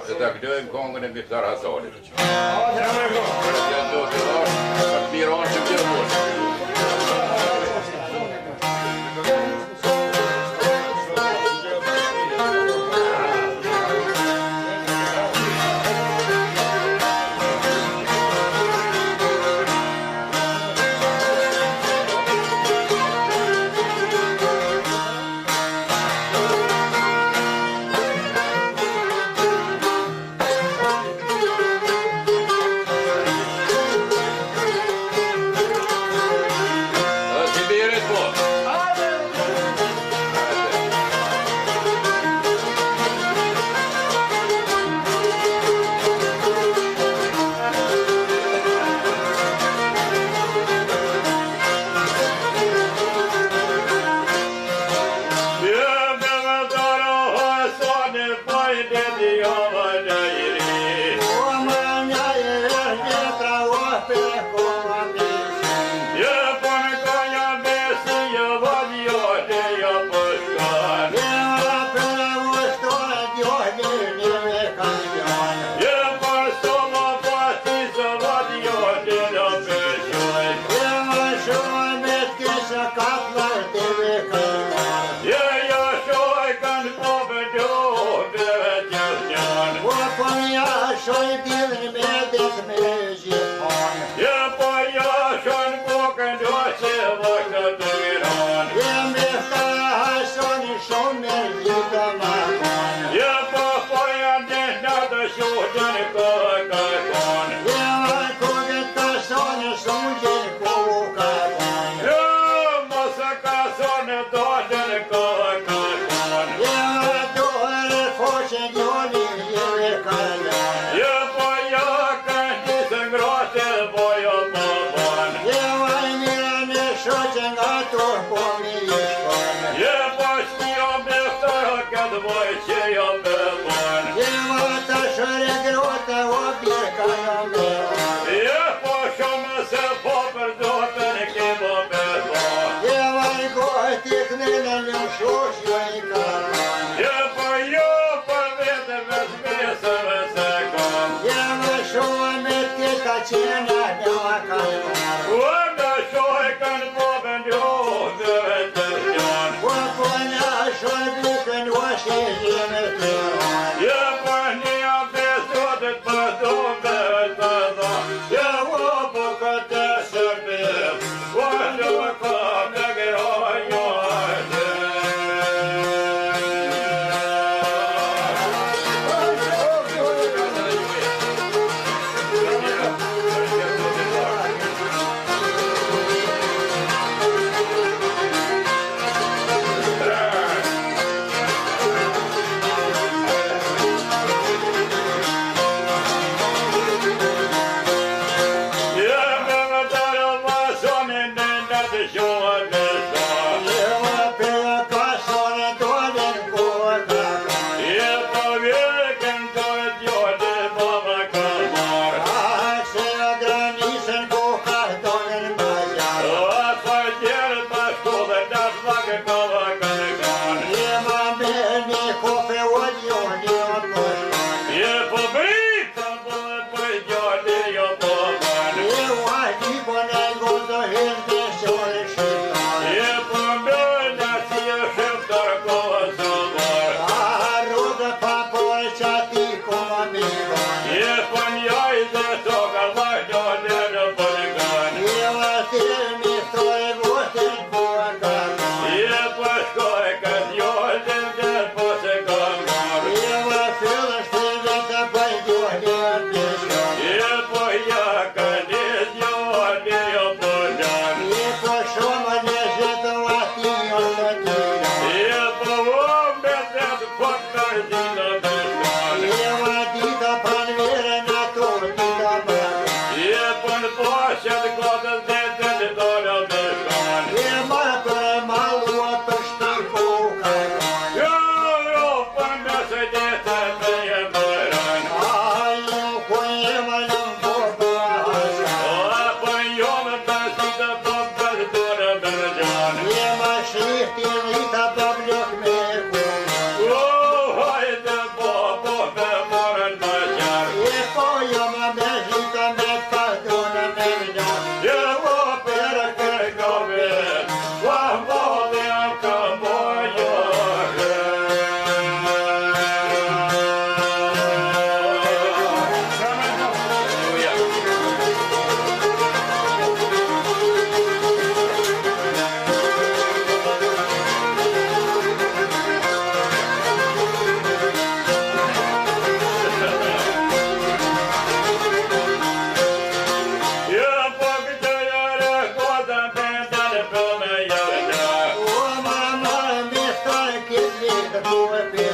dhe ta këdojmë kongën e Miftar Hasanit. Për të do të është, për të miron që të mështë. Yeah.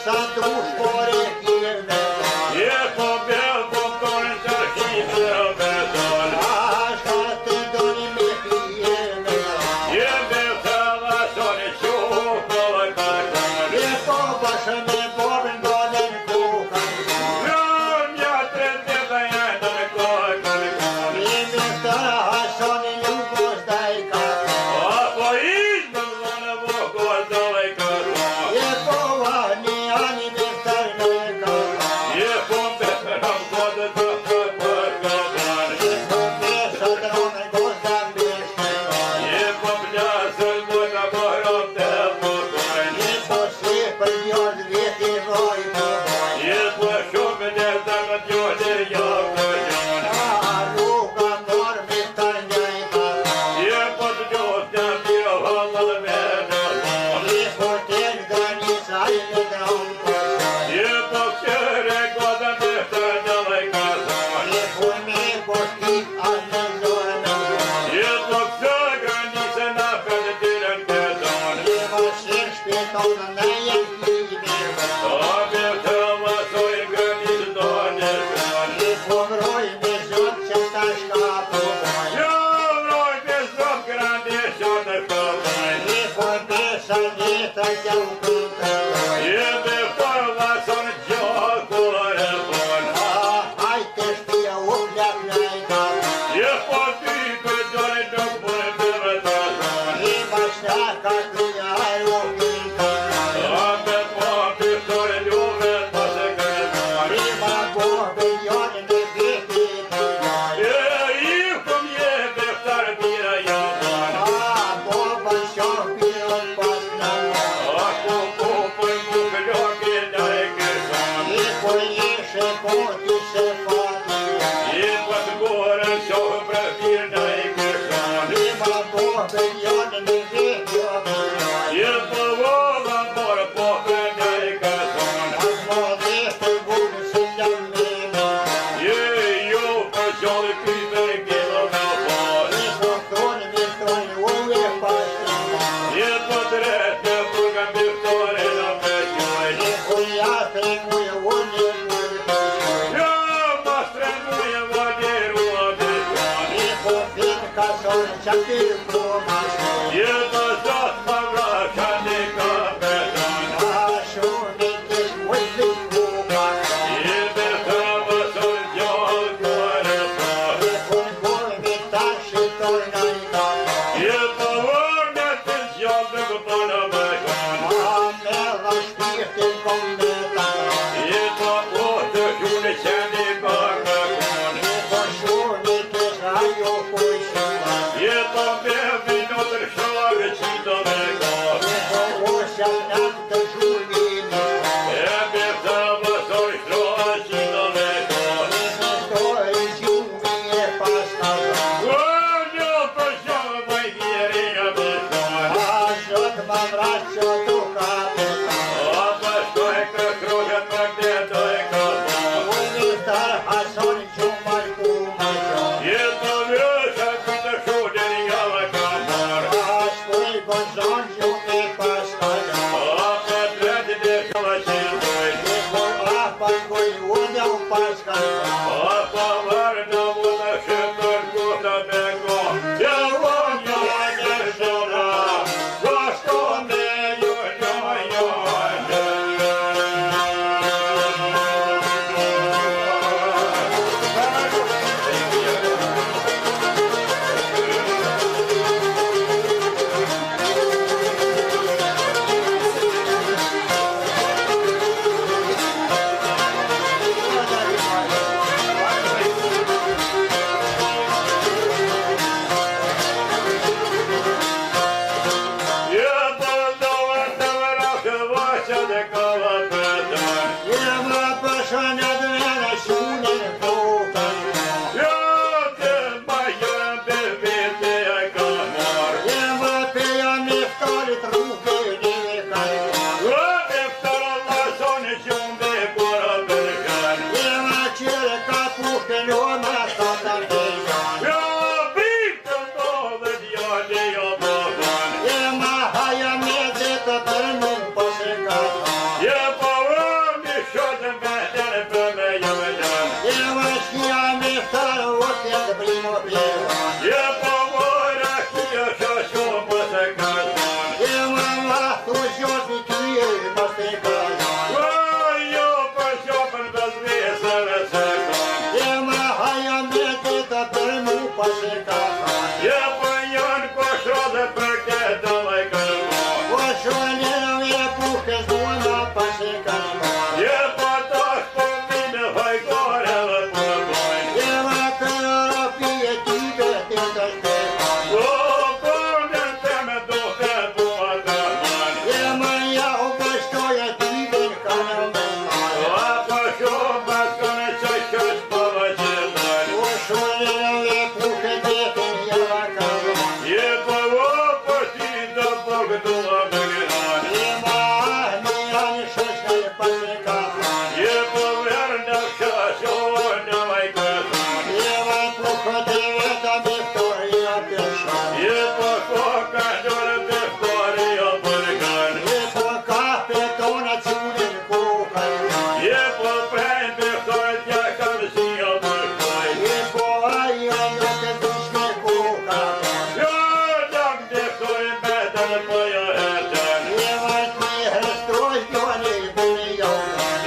sa dush pore kje me Je po bel po korin qarkit e beton Ashka të doni me kje me Je bel të vasoni qukove kërkon Je po bashë me bobën donen kukan Mja tre tjeta jajta me kohë kërkon Je me stara hasoni nuk është i ka Apo ish me mëllone vokor dole kërkon Je po ani me stara me ka Je po beram kodë të kërkon Je po besë dronë gosta beshte Je po plasër mojna bohrom të përkon Je po si për njërë vjeti voj përkon Je po shumë në zëmë t'jone javë kërkon Rruga mërë me të njëjta Je po të gjosë në tjo hëllë me nërmon Je po të nga një sajnë dronë përkon Je po kërë kodë me të njëllë kërkon Je po me boshkit anë në zonë Je po këtë grënisë në për të në kërkon Je po shirë shpetonë në jenë kime A me të vasoj grënisë do në kërkon Je po mroj me zotë që ta shka përkon Jo vroj me zot grandi që në kërkon Je po besa vjetra që u këntëroj Je me për vason gjohë kërë bon Hajte shpia u plak najka Je po ty për dore nuk për bërë të zonë Je ma shtaka kërja u kënka A me po për dore luve të se kërkon Je ma bobe njone me veti të jaj Je i këm je beftar bira javon Boba shopion pas në A ku për mu këlloki në e kërkon Je po jeshe poti se fati Je po të gorën qohë për birë në e kërkon Je ma bobe njone me veti të jaj Je po vola morë po për në e kërkon As mo dhete bunë se jam me me Je jo për gjollë pyper gjellë në por Je po tonë u e pas në Je po të rrët në burga mbiftore në përgjoj Je po jate mu e unë e mërë përshoj Jo ma strenu e vodiru a përgjoj Je po finë ka sonë që atyr po ma shoj Je po zot ma vraka në ka përgjoj A shumë i kesh mujtë ku ka Je me të vëson gjohë kërë por Je po në bojë me ta shitoj në i ka Je po vërë në të gjohë në për në përgjoj A me dha shpirtin kom me ta Je po të shune qendi ka përgjoj Je po shumë i kesh ajo ku i shuma Je po me minutër shore qito me ka Je po osha në të shurimi E me të vësoj shroa qito me ka Je me stoj gjumi e pas ka Një për shumë bëjtjeri në përgjoj A shot ma vratë që tu ka peta A për shkoj kërkrohet për këtë do e ka po Unë i tar hason gjumar ku ma gjon Je të vëshë këtë shudin javë ka marë A shkoj gozon gjume pas ka gjon A për dretin e këllë qitoj Je por a pangoj unë u pas ka gjon A për vërë në mu të shëtër kuta me ko Je unë një në shëra Ko shko me ju me kapan. E po vërnë shashon mai këton. E vai po këtë veta me Victoria Peshan. E po koka dorë Victoria Burgan. E po kafe tona çunin kokën. E po prejnë Victoria kam si o bërkoj. E po ajo do të dush me kokën. Jo jam Victoria betën po jo hetën. E vai me hestroj toni bëni jonë.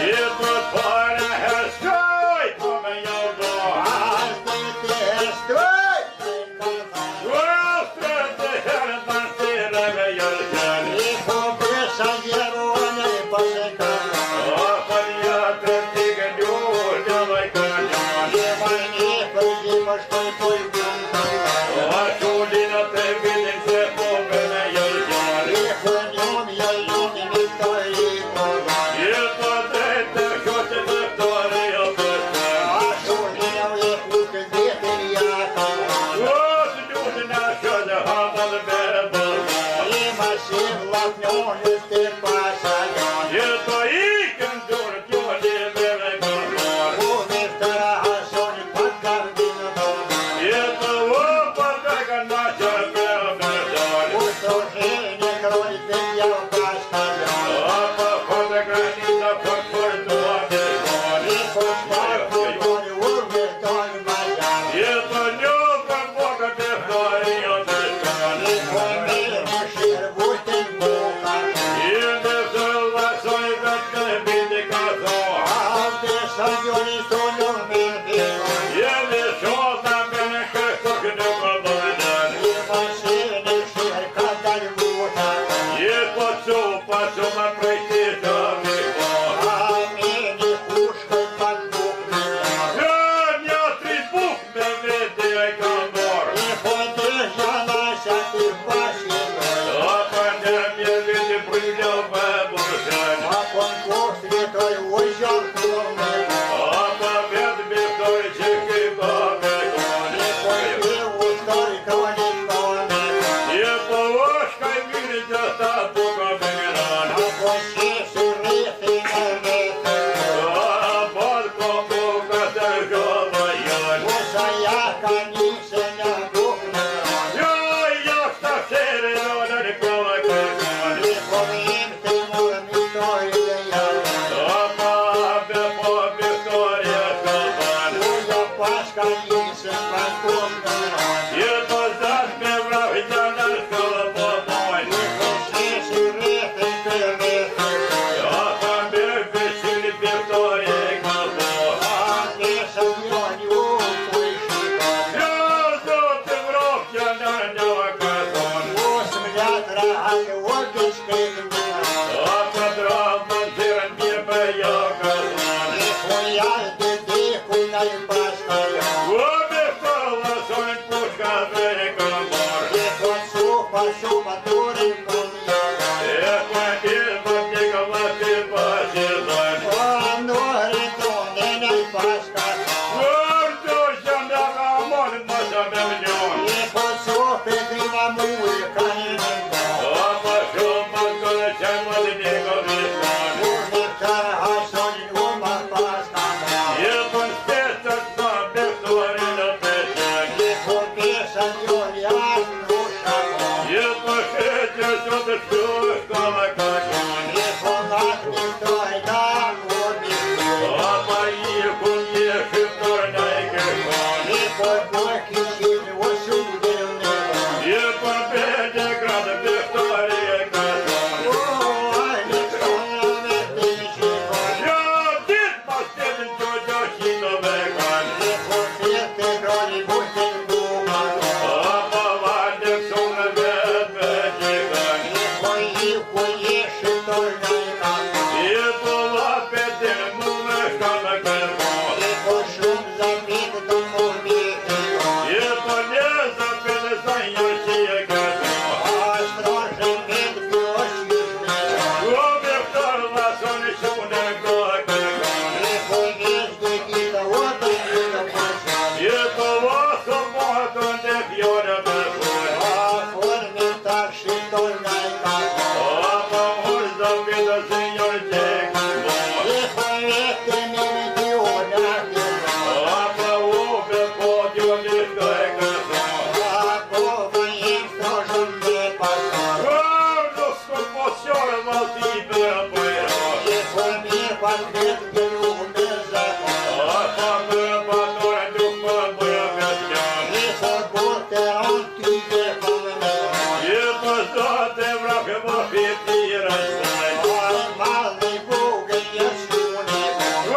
atlet dhe lume zakon. Ata më patore nuk më bëja vetjan. E thot bote anty dhe kome me on. Je përstat e vrake më fitira saj. Are malë i buge jeshune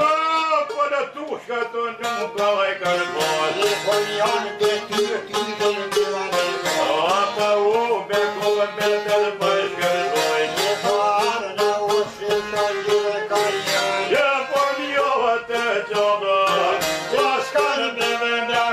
on. Po në tushka të nuk gallaj kërkon. E po janë dhe ty dhe ndivane on. Ata u me kohën me të në bashkërdoj. E po arë në ushë të gjyre kajjan. Je por njove të qodo, paskar me venda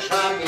Shami